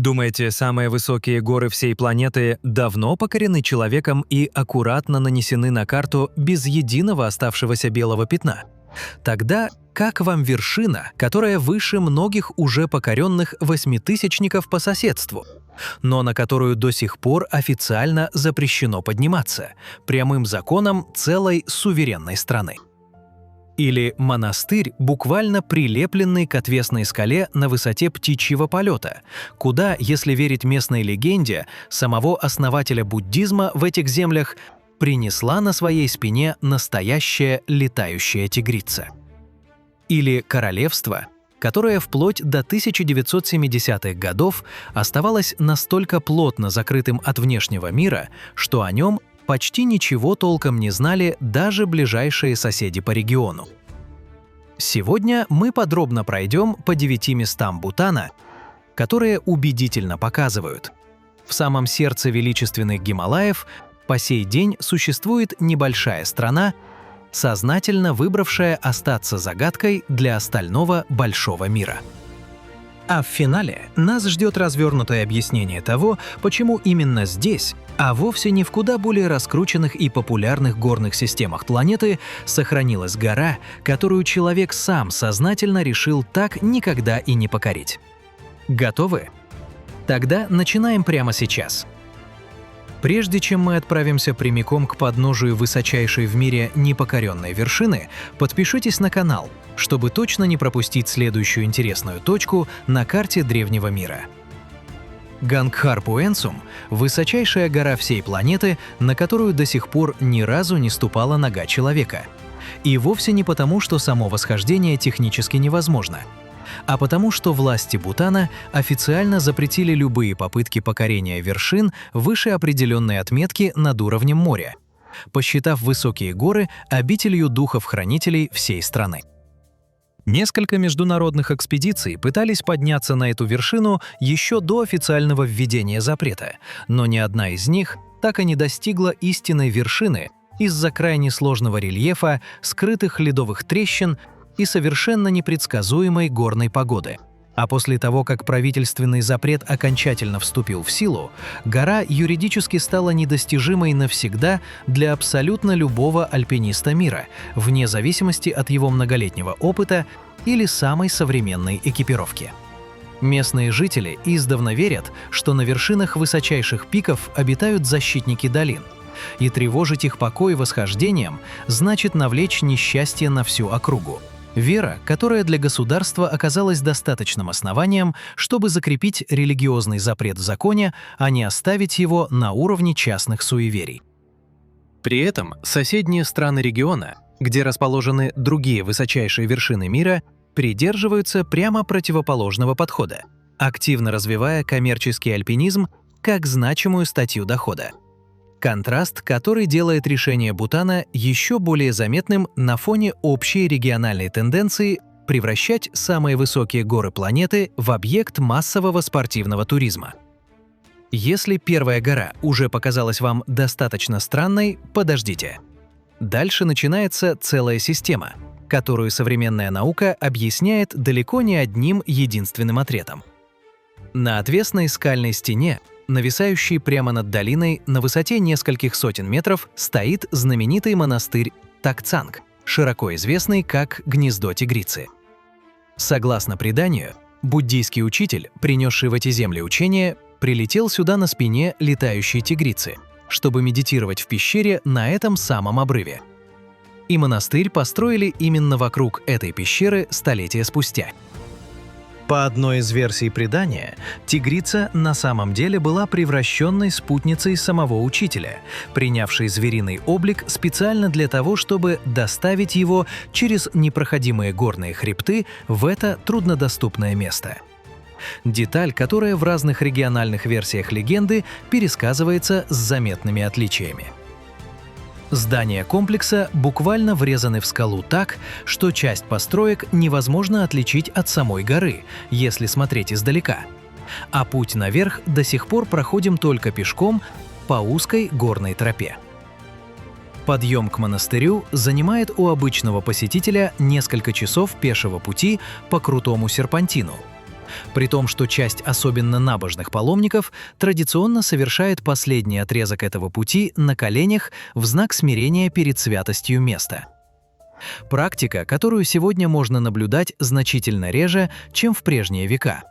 Думаете, самые высокие горы всей планеты давно покорены человеком и аккуратно нанесены на карту без единого оставшегося белого пятна? Тогда как вам вершина, которая выше многих уже покоренных восьмитысячников по соседству, но на которую до сих пор официально запрещено подниматься, прямым законом целой суверенной страны? Или монастырь, буквально прилепленный к отвесной скале на высоте птичьего полета, куда, если верить местной легенде, самого основателя буддизма в этих землях принесла на своей спине настоящая летающая тигрица. Или королевство, которое вплоть до 1970-х годов оставалось настолько плотно закрытым от внешнего мира, что о нем почти ничего толком не знали даже ближайшие соседи по региону. Сегодня мы подробно пройдем по 9 местам Бутана, которые убедительно показывают: в самом сердце величественных Гималаев по сей день существует небольшая страна, сознательно выбравшая остаться загадкой для остального большого мира. А в финале нас ждет развернутое объяснение того, почему именно здесь, а вовсе не в куда более раскрученных и популярных горных системах планеты, сохранилась гора, которую человек сам сознательно решил так никогда и не покорить. Готовы? Тогда начинаем прямо сейчас. Прежде чем мы отправимся прямиком к подножию высочайшей в мире непокоренной вершины, подпишитесь на канал, чтобы точно не пропустить следующую интересную точку на карте древнего мира. Гангхар-Пуэнсум – высочайшая гора всей планеты, на которую до сих пор ни разу не ступала нога человека. И вовсе не потому, что само восхождение технически невозможно, а потому что власти Бутана официально запретили любые попытки покорения вершин выше определенной отметки над уровнем моря, посчитав высокие горы обителью духов-хранителей всей страны. Несколько международных экспедиций пытались подняться на эту вершину еще до официального введения запрета, но ни одна из них так и не достигла истинной вершины из-за крайне сложного рельефа, скрытых ледовых трещин и совершенно непредсказуемой горной погоды. А после того, как правительственный запрет окончательно вступил в силу, гора юридически стала недостижимой навсегда для абсолютно любого альпиниста мира, вне зависимости от его многолетнего опыта или самой современной экипировки. Местные жители издавна верят, что на вершинах высочайших пиков обитают защитники долин, и тревожить их покой восхождением значит навлечь несчастье на всю округу. Вера, которая для государства оказалась достаточным основанием, чтобы закрепить религиозный запрет в законе, а не оставить его на уровне частных суеверий. При этом соседние страны региона, где расположены другие высочайшие вершины мира, придерживаются прямо противоположного подхода, активно развивая коммерческий альпинизм как значимую статью дохода. Контраст, который делает решение Бутана еще более заметным на фоне общей региональной тенденции превращать самые высокие горы планеты в объект массового спортивного туризма. Если первая гора уже показалась вам достаточно странной, подождите. Дальше начинается целая система, которую современная наука объясняет далеко не одним единственным ответом. На отвесной скальной стене, нависающий прямо над долиной на высоте нескольких сотен метров, стоит знаменитый монастырь Такцанг, широко известный как Гнездо Тигрицы. Согласно преданию, буддийский учитель, принесший в эти земли учение, прилетел сюда на спине летающей тигрицы, чтобы медитировать в пещере на этом самом обрыве. И монастырь построили именно вокруг этой пещеры столетия спустя. По одной из версий предания, тигрица на самом деле была превращенной спутницей самого учителя, принявшей звериный облик специально для того, чтобы доставить его через непроходимые горные хребты в это труднодоступное место. Деталь, которая в разных региональных версиях легенды пересказывается с заметными отличиями. Здания комплекса буквально врезаны в скалу так, что часть построек невозможно отличить от самой горы, если смотреть издалека. А путь наверх до сих пор проходим только пешком по узкой горной тропе. Подъем к монастырю занимает у обычного посетителя несколько часов пешего пути по крутому серпантину. При том, что часть особенно набожных паломников традиционно совершает последний отрезок этого пути на коленях в знак смирения перед святостью места. Практика, которую сегодня можно наблюдать значительно реже, чем в прежние века,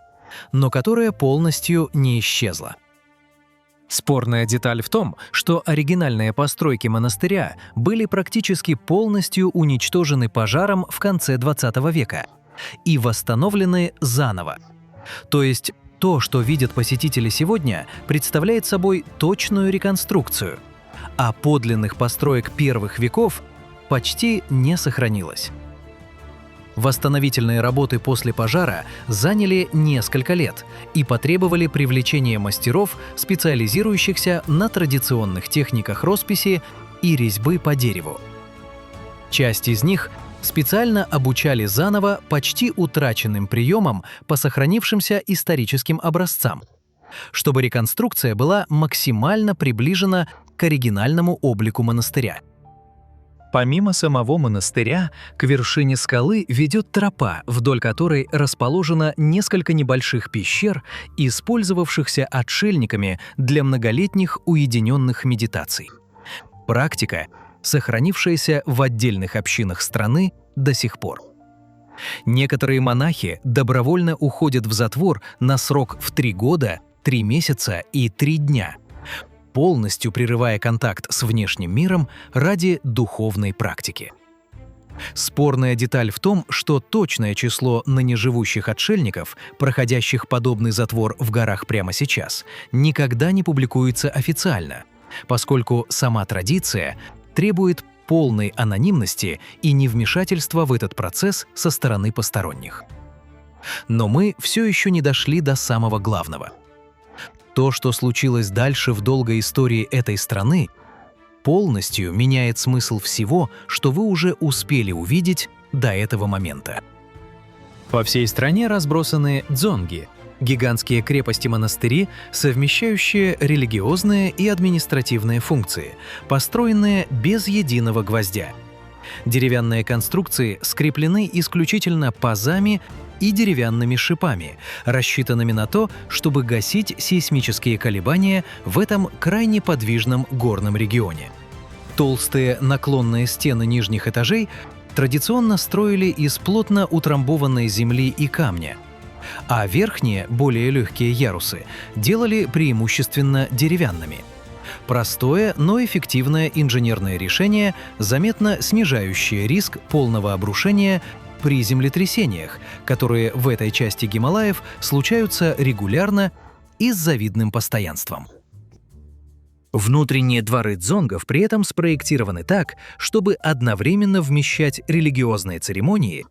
но которая полностью не исчезла. Спорная деталь в том, что оригинальные постройки монастыря были практически полностью уничтожены пожаром в конце XX века и восстановлены заново. То есть то, что видят посетители сегодня, представляет собой точную реконструкцию, а подлинных построек первых веков почти не сохранилось. Восстановительные работы после пожара заняли несколько лет и потребовали привлечения мастеров, специализирующихся на традиционных техниках росписи и резьбы по дереву. Часть из них специально обучали заново почти утраченным приемам по сохранившимся историческим образцам, чтобы реконструкция была максимально приближена к оригинальному облику монастыря. Помимо самого монастыря, к вершине скалы ведет тропа, вдоль которой расположено несколько небольших пещер, использовавшихся отшельниками для многолетних уединенных медитаций. Практика, сохранившаяся в отдельных общинах страны до сих пор. Некоторые монахи добровольно уходят в затвор на срок в 3 года, 3 месяца и 3 дня, полностью прерывая контакт с внешним миром ради духовной практики. Спорная деталь в том, что точное число ныне живущих отшельников, проходящих подобный затвор в горах прямо сейчас, никогда не публикуется официально, поскольку сама традиция требует полной анонимности и невмешательства в этот процесс со стороны посторонних. Но мы все еще не дошли до самого главного. То, что случилось дальше в долгой истории этой страны, полностью меняет смысл всего, что вы уже успели увидеть до этого момента. По всей стране разбросаны дзонги – гигантские крепости-монастыри, совмещающие религиозные и административные функции, построенные без единого гвоздя. Деревянные конструкции скреплены исключительно пазами и деревянными шипами, рассчитанными на то, чтобы гасить сейсмические колебания в этом крайне подвижном горном регионе. Толстые наклонные стены нижних этажей традиционно строили из плотно утрамбованной земли и камня, а верхние, более легкие ярусы делали преимущественно деревянными. Простое, но эффективное инженерное решение, заметно снижающее риск полного обрушения при землетрясениях, которые в этой части Гималаев случаются регулярно и с завидным постоянством. Внутренние дворы дзонгов при этом спроектированы так, чтобы одновременно вмещать религиозные церемонии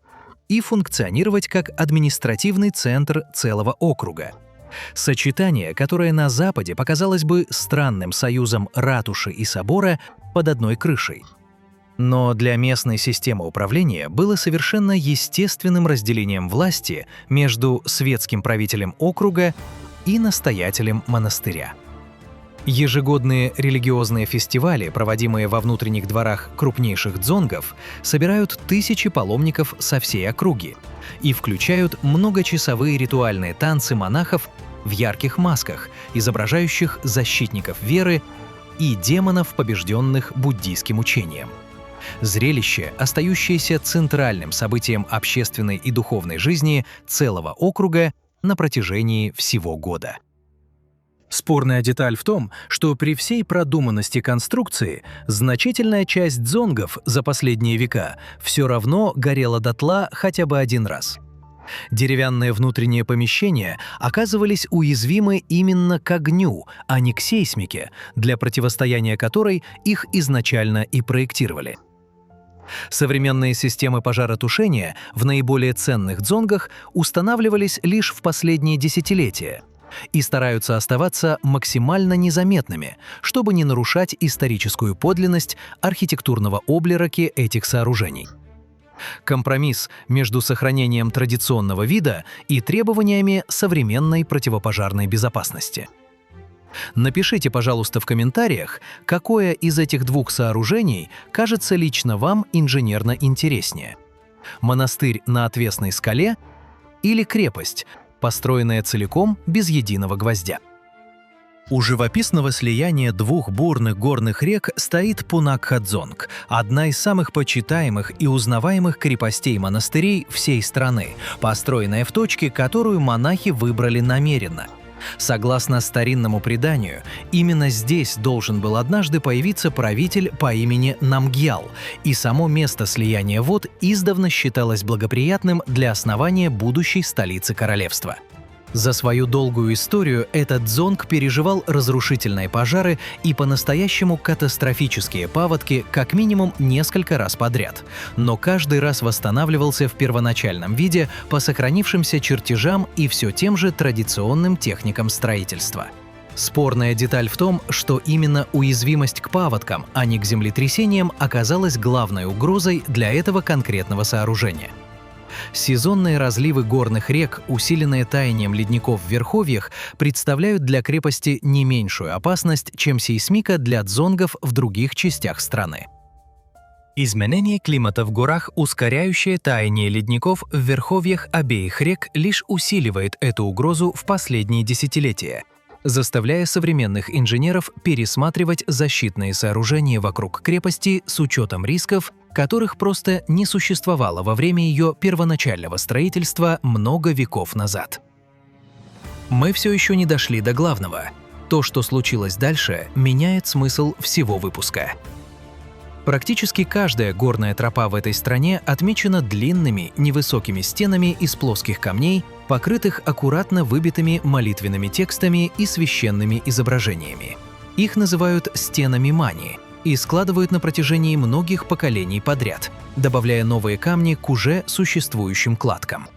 и функционировать как административный центр целого округа. Сочетание, которое на Западе показалось бы странным союзом ратуши и собора под одной крышей. Но для местной системы управления было совершенно естественным разделением власти между светским правителем округа и настоятелем монастыря. Ежегодные религиозные фестивали, проводимые во внутренних дворах крупнейших дзонгов, собирают тысячи паломников со всей округи и включают многочасовые ритуальные танцы монахов в ярких масках, изображающих защитников веры и демонов, побежденных буддийским учением. Зрелище, остающееся центральным событием общественной и духовной жизни целого округа на протяжении всего года. Спорная деталь в том, что при всей продуманности конструкции значительная часть дзонгов за последние века все равно горела дотла хотя бы один раз. Деревянные внутренние помещения оказывались уязвимы именно к огню, а не к сейсмике, для противостояния которой их изначально и проектировали. Современные системы пожаротушения в наиболее ценных дзонгах устанавливались лишь в последние десятилетия и стараются оставаться максимально незаметными, чтобы не нарушать историческую подлинность архитектурного облираки этих сооружений. Компромисс между сохранением традиционного вида и требованиями современной противопожарной безопасности. Напишите, пожалуйста, в комментариях, какое из этих двух сооружений кажется лично вам инженерно интереснее. Монастырь на отвесной скале или крепость, построенная целиком без единого гвоздя. У живописного слияния двух бурных горных рек стоит Пунакха-Дзонг, одна из самых почитаемых и узнаваемых крепостей-монастырей всей страны, построенная в точке, которую монахи выбрали намеренно. Согласно старинному преданию, именно здесь должен был однажды появиться правитель по имени Намгьял, и само место слияния вод издавна считалось благоприятным для основания будущей столицы королевства. За свою долгую историю этот дзонг переживал разрушительные пожары и по-настоящему катастрофические паводки как минимум несколько раз подряд, но каждый раз восстанавливался в первоначальном виде по сохранившимся чертежам и все тем же традиционным техникам строительства. Спорная деталь в том, что именно уязвимость к паводкам, а не к землетрясениям, оказалась главной угрозой для этого конкретного сооружения. Сезонные разливы горных рек, усиленные таянием ледников в верховьях, представляют для крепости не меньшую опасность, чем сейсмика для дзонгов в других частях страны. Изменение климата в горах, ускоряющее таяние ледников в верховьях обеих рек, лишь усиливает эту угрозу в последние десятилетия, заставляя современных инженеров пересматривать защитные сооружения вокруг крепости с учетом рисков, которых просто не существовало во время ее первоначального строительства много веков назад. Мы все еще не дошли до главного. То, что случилось дальше, меняет смысл всего выпуска. Практически каждая горная тропа в этой стране отмечена длинными, невысокими стенами из плоских камней, покрытых аккуратно выбитыми молитвенными текстами и священными изображениями. Их называют стенами Мани и складывают на протяжении многих поколений подряд, добавляя новые камни к уже существующим кладкам.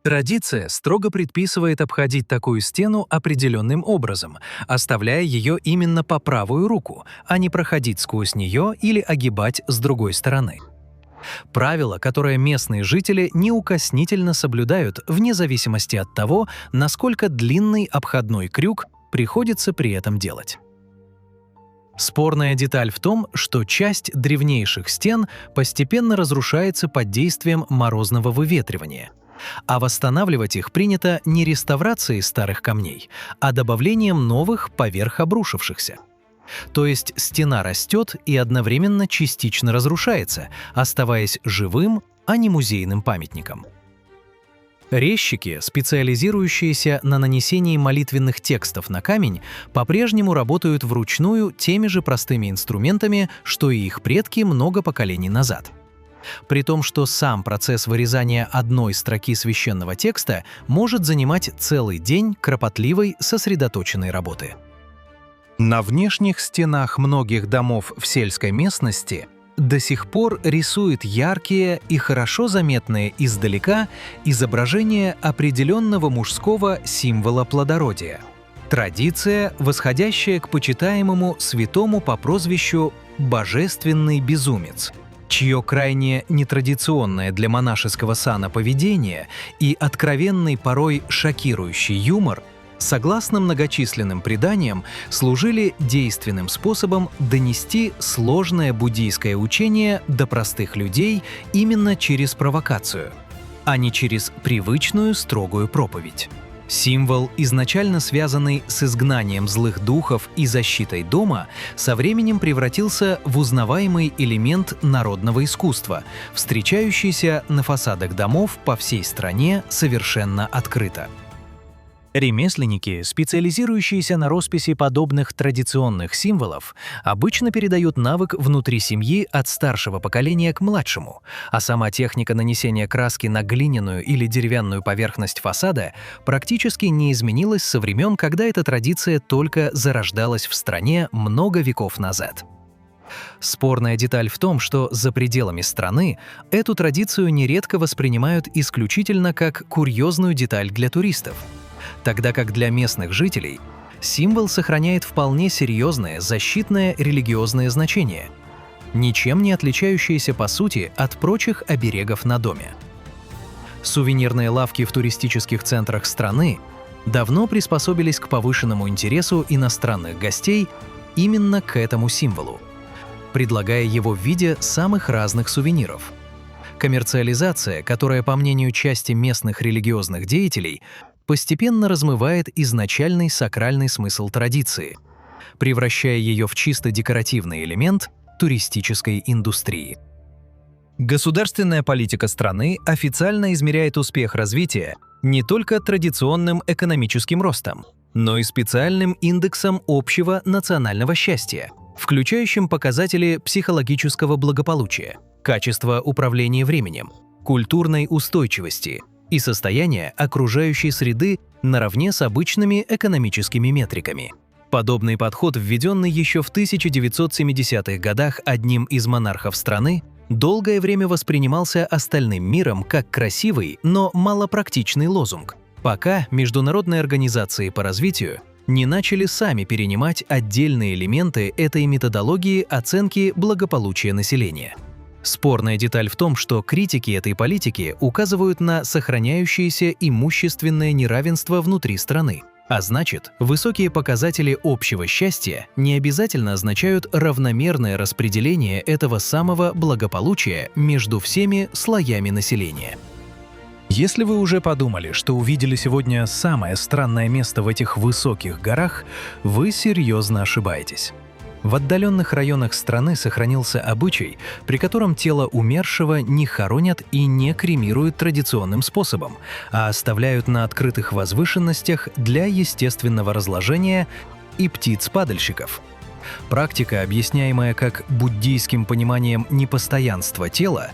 Традиция строго предписывает обходить такую стену определенным образом, оставляя ее именно по правую руку, а не проходить сквозь нее или огибать с другой стороны. Правило, которое местные жители неукоснительно соблюдают вне зависимости от того, насколько длинный обходной крюк приходится при этом делать. Спорная деталь в том, что часть древнейших стен постепенно разрушается под действием морозного выветривания, а восстанавливать их принято не реставрацией старых камней, а добавлением новых поверх обрушившихся. То есть стена растет и одновременно частично разрушается, оставаясь живым, а не музейным памятником. Резчики, специализирующиеся на нанесении молитвенных текстов на камень, по-прежнему работают вручную теми же простыми инструментами, что и их предки много поколений назад. При том, что сам процесс вырезания одной строки священного текста может занимать целый день кропотливой, сосредоточенной работы. На внешних стенах многих домов в сельской местности до сих пор рисуют яркие и хорошо заметные издалека изображения определенного мужского символа плодородия. Традиция, восходящая к почитаемому святому по прозвищу «Божественный безумец», чье крайне нетрадиционное для монашеского сана поведение и откровенный, порой шокирующий юмор, согласно многочисленным преданиям, служили действенным способом донести сложное буддийское учение до простых людей именно через провокацию, а не через привычную строгую проповедь. Символ, изначально связанный с изгнанием злых духов и защитой дома, со временем превратился в узнаваемый элемент народного искусства, встречающийся на фасадах домов по всей стране совершенно открыто. Ремесленники, специализирующиеся на росписи подобных традиционных символов, обычно передают навык внутри семьи от старшего поколения к младшему, а сама техника нанесения краски на глиняную или деревянную поверхность фасада практически не изменилась со времен, когда эта традиция только зарождалась в стране много веков назад. Спорная деталь в том, что за пределами страны эту традицию нередко воспринимают исключительно как курьезную деталь для туристов, тогда как для местных жителей символ сохраняет вполне серьезное защитное религиозное значение, ничем не отличающееся по сути от прочих оберегов на доме. Сувенирные лавки в туристических центрах страны давно приспособились к повышенному интересу иностранных гостей именно к этому символу, предлагая его в виде самых разных сувениров. Коммерциализация, которая, по мнению части местных религиозных деятелей, постепенно размывает изначальный сакральный смысл традиции, превращая ее в чисто декоративный элемент туристической индустрии. Государственная политика страны официально измеряет успех развития не только традиционным экономическим ростом, но и специальным индексом общего национального счастья, включающим показатели психологического благополучия, качества управления временем, культурной устойчивости и состояния окружающей среды наравне с обычными экономическими метриками. Подобный подход, введенный еще в 1970-х годах одним из монархов страны, долгое время воспринимался остальным миром как красивый, но малопрактичный лозунг, пока международные организации по развитию не начали сами перенимать отдельные элементы этой методологии оценки благополучия населения. Спорная деталь в том, что критики этой политики указывают на сохраняющееся имущественное неравенство внутри страны. А значит, высокие показатели общего счастья не обязательно означают равномерное распределение этого самого благополучия между всеми слоями населения. Если вы уже подумали, что увидели сегодня самое странное место в этих высоких горах, вы серьезно ошибаетесь. В отдаленных районах страны сохранился обычай, при котором тело умершего не хоронят и не кремируют традиционным способом, а оставляют на открытых возвышенностях для естественного разложения и птиц-падальщиков. Практика, объясняемая как буддийским пониманием непостоянства тела,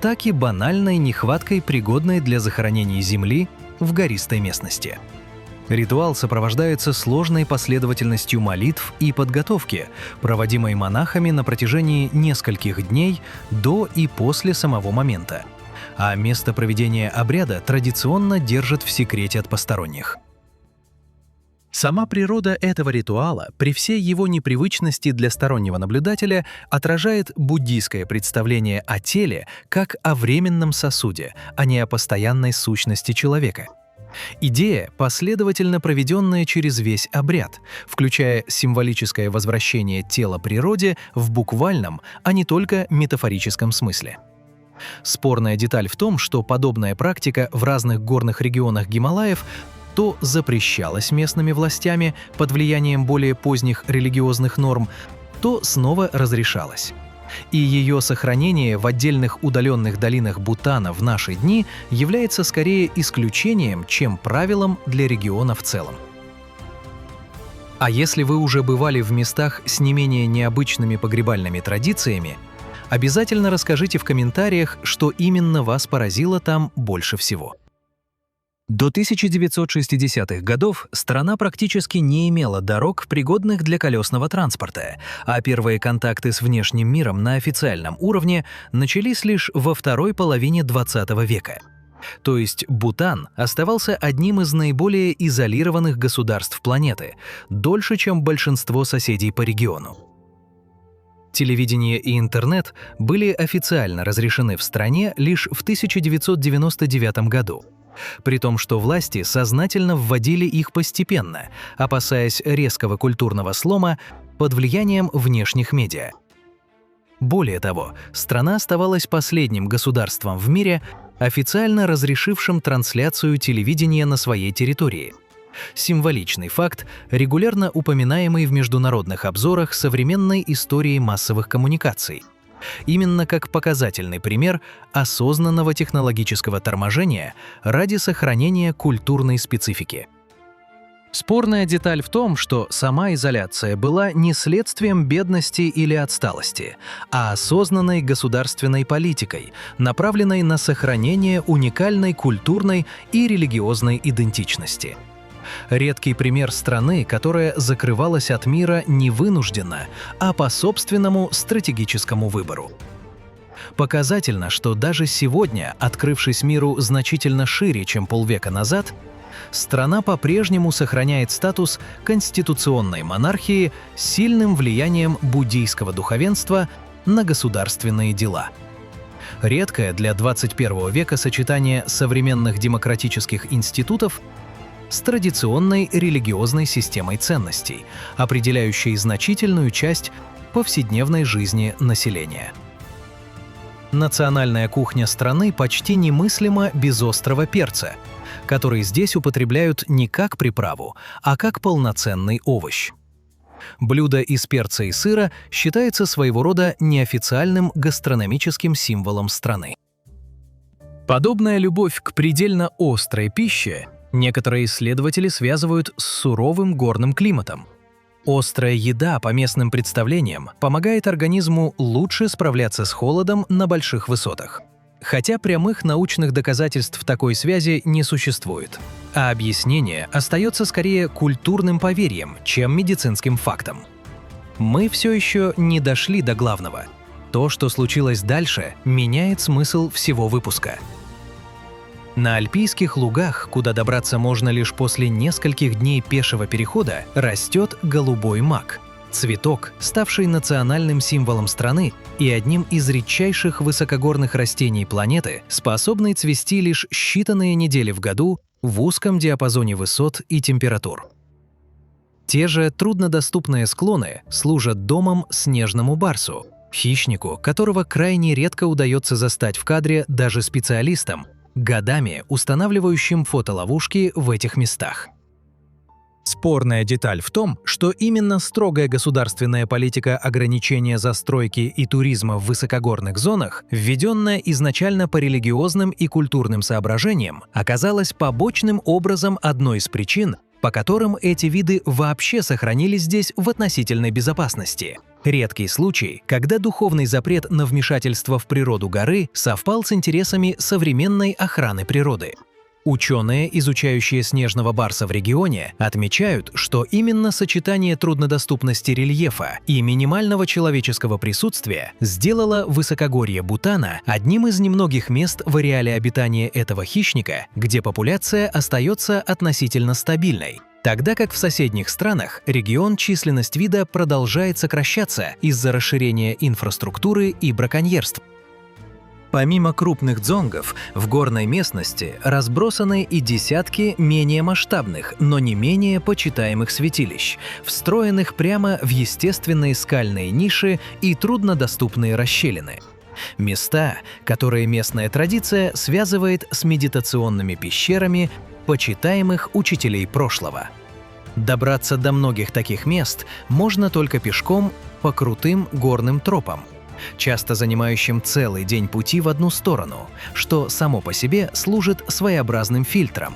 так и банальной нехваткой пригодной для захоронения земли в гористой местности. Ритуал сопровождается сложной последовательностью молитв и подготовки, проводимой монахами на протяжении нескольких дней до и после самого момента, а место проведения обряда традиционно держат в секрете от посторонних. Сама природа этого ритуала, при всей его непривычности для стороннего наблюдателя, отражает буддийское представление о теле как о временном сосуде, а не о постоянной сущности человека. Идея, последовательно проведенная через весь обряд, включая символическое возвращение тела природе в буквальном, а не только метафорическом смысле. Спорная деталь в том, что подобная практика в разных горных регионах Гималаев то запрещалась местными властями под влиянием более поздних религиозных норм, то снова разрешалась. И ее сохранение в отдельных удаленных долинах Бутана в наши дни является скорее исключением, чем правилом для региона в целом. А если вы уже бывали в местах с не менее необычными погребальными традициями, обязательно расскажите в комментариях, что именно вас поразило там больше всего. До 1960-х годов страна практически не имела дорог, пригодных для колесного транспорта, а первые контакты с внешним миром на официальном уровне начались лишь во второй половине XX века. То есть Бутан оставался одним из наиболее изолированных государств планеты, дольше, чем большинство соседей по региону. Телевидение и интернет были официально разрешены в стране лишь в 1999 году. При том, что власти сознательно вводили их постепенно, опасаясь резкого культурного слома под влиянием внешних медиа. Более того, страна оставалась последним государством в мире, официально разрешившим трансляцию телевидения на своей территории. Символичный факт, регулярно упоминаемый в международных обзорах современной истории массовых коммуникаций. Именно как показательный пример осознанного технологического торможения ради сохранения культурной специфики. Спорная деталь в том, что сама изоляция была не следствием бедности или отсталости, а осознанной государственной политикой, направленной на сохранение уникальной культурной и религиозной идентичности. Редкий пример страны, которая закрывалась от мира не вынужденно, а по собственному стратегическому выбору. Показательно, что даже сегодня, открывшись миру значительно шире, чем полвека назад, страна по-прежнему сохраняет статус конституционной монархии с сильным влиянием буддийского духовенства на государственные дела. Редкое для 21 века сочетание современных демократических институтов с традиционной религиозной системой ценностей, определяющей значительную часть повседневной жизни населения. Национальная кухня страны почти немыслима без острого перца, который здесь употребляют не как приправу, а как полноценный овощ. Блюдо из перца и сыра считается своего рода неофициальным гастрономическим символом страны. Подобная любовь к предельно острой пище некоторые исследователи связывают с суровым горным климатом. Острая еда, по местным представлениям, помогает организму лучше справляться с холодом на больших высотах. Хотя прямых научных доказательств такой связи не существует, а объяснение остается скорее культурным поверьем, чем медицинским фактом. Мы все еще не дошли до главного. То, что случилось дальше, меняет смысл всего выпуска. На альпийских лугах, куда добраться можно лишь после нескольких дней пешего перехода, растет голубой мак – цветок, ставший национальным символом страны и одним из редчайших высокогорных растений планеты, способный цвести лишь считанные недели в году в узком диапазоне высот и температур. Те же труднодоступные склоны служат домом снежному барсу, хищнику, которого крайне редко удается застать в кадре даже специалистам, годами устанавливающим фотоловушки в этих местах. Спорная деталь в том, что именно строгая государственная политика ограничения застройки и туризма в высокогорных зонах, введенная изначально по религиозным и культурным соображениям, оказалась побочным образом одной из причин, по которым эти виды вообще сохранились здесь в относительной безопасности. Редкий случай, когда духовный запрет на вмешательство в природу горы совпал с интересами современной охраны природы. Ученые, изучающие снежного барса в регионе, отмечают, что именно сочетание труднодоступности рельефа и минимального человеческого присутствия сделало высокогорье Бутана одним из немногих мест в ареале обитания этого хищника, где популяция остается относительно стабильной, тогда как в соседних странах регион численность вида продолжает сокращаться из-за расширения инфраструктуры и браконьерств. Помимо крупных дзонгов, в горной местности разбросаны и десятки менее масштабных, но не менее почитаемых святилищ, встроенных прямо в естественные скальные ниши и труднодоступные расщелины. Места, которые местная традиция связывает с медитационными пещерами почитаемых учителей прошлого. Добраться до многих таких мест можно только пешком по крутым горным тропам, часто занимающим целый день пути в одну сторону, что само по себе служит своеобразным фильтром.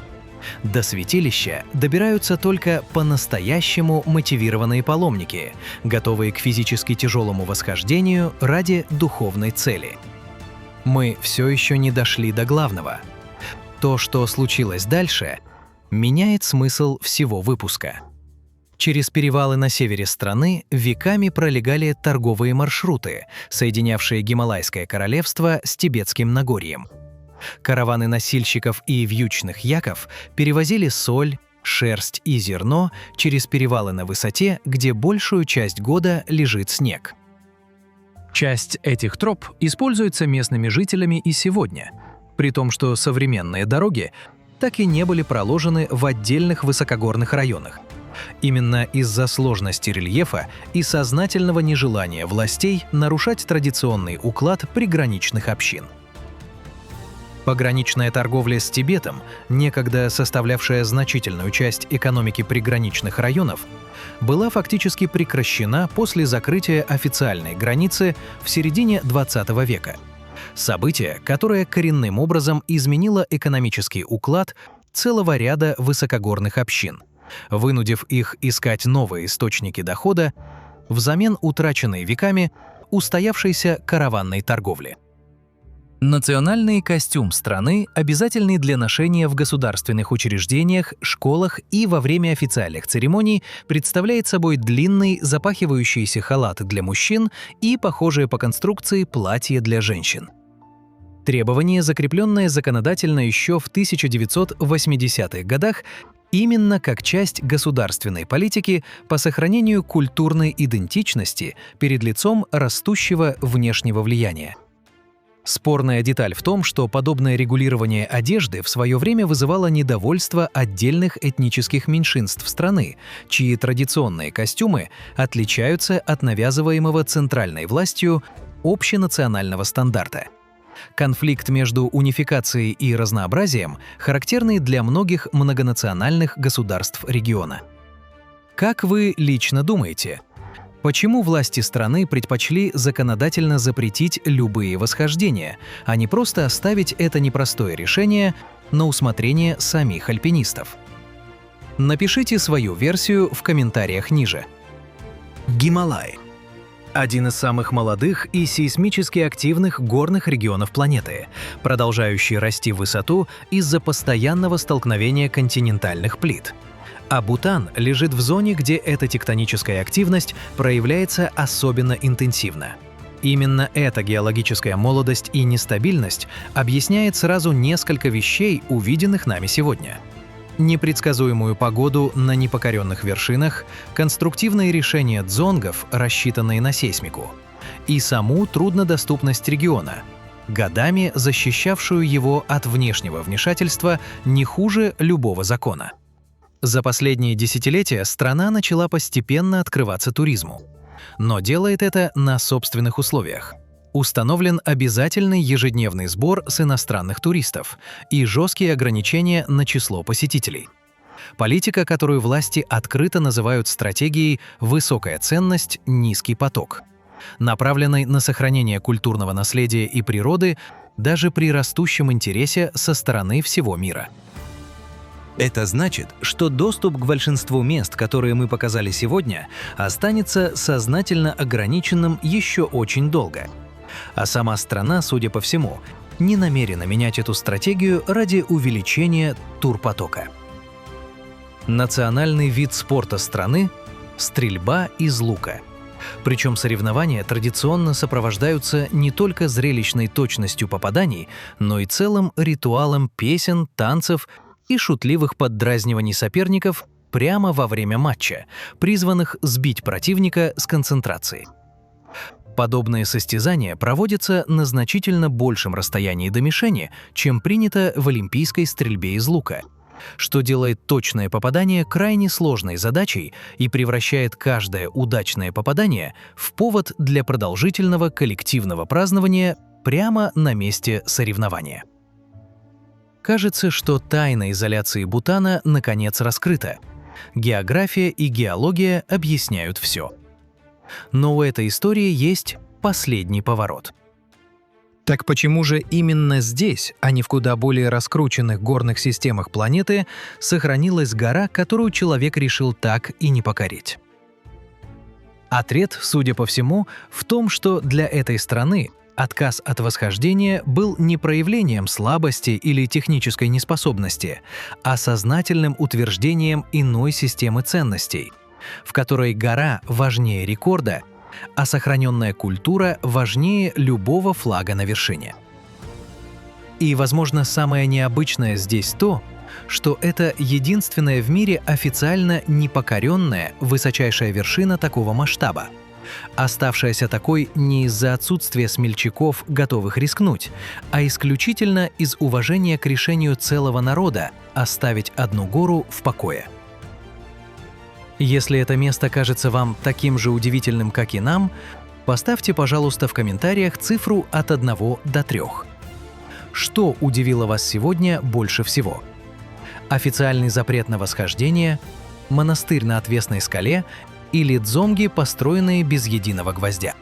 До святилища добираются только по-настоящему мотивированные паломники, готовые к физически тяжелому восхождению ради духовной цели. Мы все еще не дошли до главного. То, что случилось дальше, меняет смысл всего выпуска. Через перевалы на севере страны веками пролегали торговые маршруты, соединявшие Гималайское королевство с Тибетским Нагорьем. Караваны носильщиков и вьючных яков перевозили соль, шерсть и зерно через перевалы на высоте, где большую часть года лежит снег. Часть этих троп используется местными жителями и сегодня, при том, что современные дороги так и не были проложены в отдельных высокогорных районах. Именно из-за сложности рельефа и сознательного нежелания властей нарушать традиционный уклад приграничных общин. Пограничная торговля с Тибетом, некогда составлявшая значительную часть экономики приграничных районов, была фактически прекращена после закрытия официальной границы в середине XX века. Событие, которое коренным образом изменило экономический уклад целого ряда высокогорных общин, вынудив их искать новые источники дохода взамен утраченной веками устоявшейся караванной торговли. Национальный костюм страны, обязательный для ношения в государственных учреждениях, школах и во время официальных церемоний, представляет собой длинный запахивающийся халат для мужчин и похожее по конструкции платье для женщин. Требование, закрепленное законодательно еще в 1980-х годах, именно как часть государственной политики по сохранению культурной идентичности перед лицом растущего внешнего влияния. Спорная деталь в том, что подобное регулирование одежды в свое время вызывало недовольство отдельных этнических меньшинств страны, чьи традиционные костюмы отличаются от навязываемого центральной властью общенационального стандарта. Конфликт между унификацией и разнообразием характерный для многих многонациональных государств региона. Как вы лично думаете, почему власти страны предпочли законодательно запретить любые восхождения, а не просто оставить это непростое решение на усмотрение самих альпинистов? Напишите свою версию в комментариях ниже. Гималай – один из самых молодых и сейсмически активных горных регионов планеты, продолжающий расти в высоту из-за постоянного столкновения континентальных плит. А Бутан лежит в зоне, где эта тектоническая активность проявляется особенно интенсивно. Именно эта геологическая молодость и нестабильность объясняет сразу несколько вещей, увиденных нами сегодня. Непредсказуемую погоду на непокоренных вершинах, конструктивные решения дзонгов, рассчитанные на сейсмику, и саму труднодоступность региона, годами защищавшую его от внешнего вмешательства не хуже любого закона. За последние десятилетия страна начала постепенно открываться туризму, но делает это на собственных условиях. Установлен обязательный ежедневный сбор с иностранных туристов и жесткие ограничения на число посетителей. Политика, которую власти открыто называют стратегией «высокая ценность, низкий поток», направленной на сохранение культурного наследия и природы даже при растущем интересе со стороны всего мира. Это значит, что доступ к большинству мест, которые мы показали сегодня, останется сознательно ограниченным еще очень долго. А сама страна, судя по всему, не намерена менять эту стратегию ради увеличения турпотока. Национальный вид спорта страны – стрельба из лука. Причем соревнования традиционно сопровождаются не только зрелищной точностью попаданий, но и целым ритуалом песен, танцев и шутливых поддразниваний соперников прямо во время матча, призванных сбить противника с концентрации. Подобные состязания проводятся на значительно большем расстоянии до мишени, чем принято в олимпийской стрельбе из лука, что делает точное попадание крайне сложной задачей и превращает каждое удачное попадание в повод для продолжительного коллективного празднования прямо на месте соревнования. Кажется, что тайна изоляции Бутана наконец раскрыта. География и геология объясняют все. Но у этой истории есть последний поворот. Так почему же именно здесь, а не в куда более раскрученных горных системах планеты, сохранилась гора, которую человек решил так и не покорить? Ответ, судя по всему, в том, что для этой страны отказ от восхождения был не проявлением слабости или технической неспособности, а сознательным утверждением иной системы ценностей, в которой гора важнее рекорда, а сохраненная культура важнее любого флага на вершине. И, возможно, самое необычное здесь то, что это единственная в мире официально непокоренная высочайшая вершина такого масштаба, оставшаяся такой не из-за отсутствия смельчаков, готовых рискнуть, а исключительно из уважения к решению целого народа оставить одну гору в покое. Если это место кажется вам таким же удивительным, как и нам, поставьте, пожалуйста, в комментариях цифру от 1 до 3. Что удивило вас сегодня больше всего? Официальный запрет на восхождение, монастырь на отвесной скале или дзонги, построенные без единого гвоздя?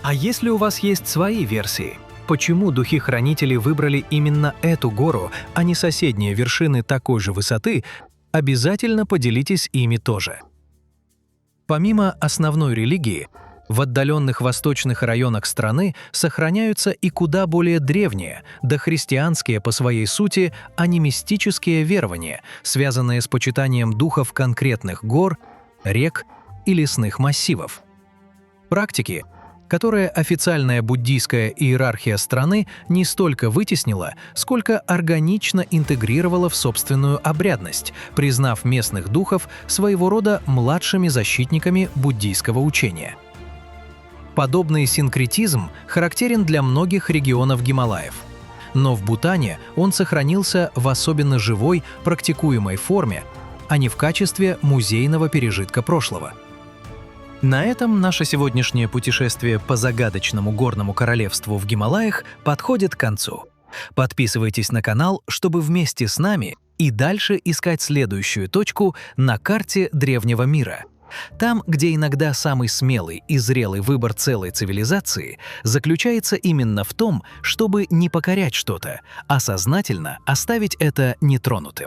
А если у вас есть свои версии, почему духи-хранители выбрали именно эту гору, а не соседние вершины такой же высоты, обязательно поделитесь ими тоже. Помимо основной религии, в отдаленных восточных районах страны сохраняются и куда более древние, дохристианские по своей сути, а не мистические верования, связанные с почитанием духов конкретных гор, рек и лесных массивов. Практики, которые официальная буддийская иерархия страны не столько вытеснила, сколько органично интегрировала в собственную обрядность, признав местных духов своего рода младшими защитниками буддийского учения. Подобный синкретизм характерен для многих регионов Гималаев, но в Бутане он сохранился в особенно живой, практикуемой форме, а не в качестве музейного пережитка прошлого. На этом наше сегодняшнее путешествие по загадочному горному королевству в Гималаях подходит к концу. Подписывайтесь на канал, чтобы вместе с нами и дальше искать следующую точку на карте древнего мира. Там, где иногда самый смелый и зрелый выбор целой цивилизации заключается именно в том, чтобы не покорять что-то, а сознательно оставить это нетронутым.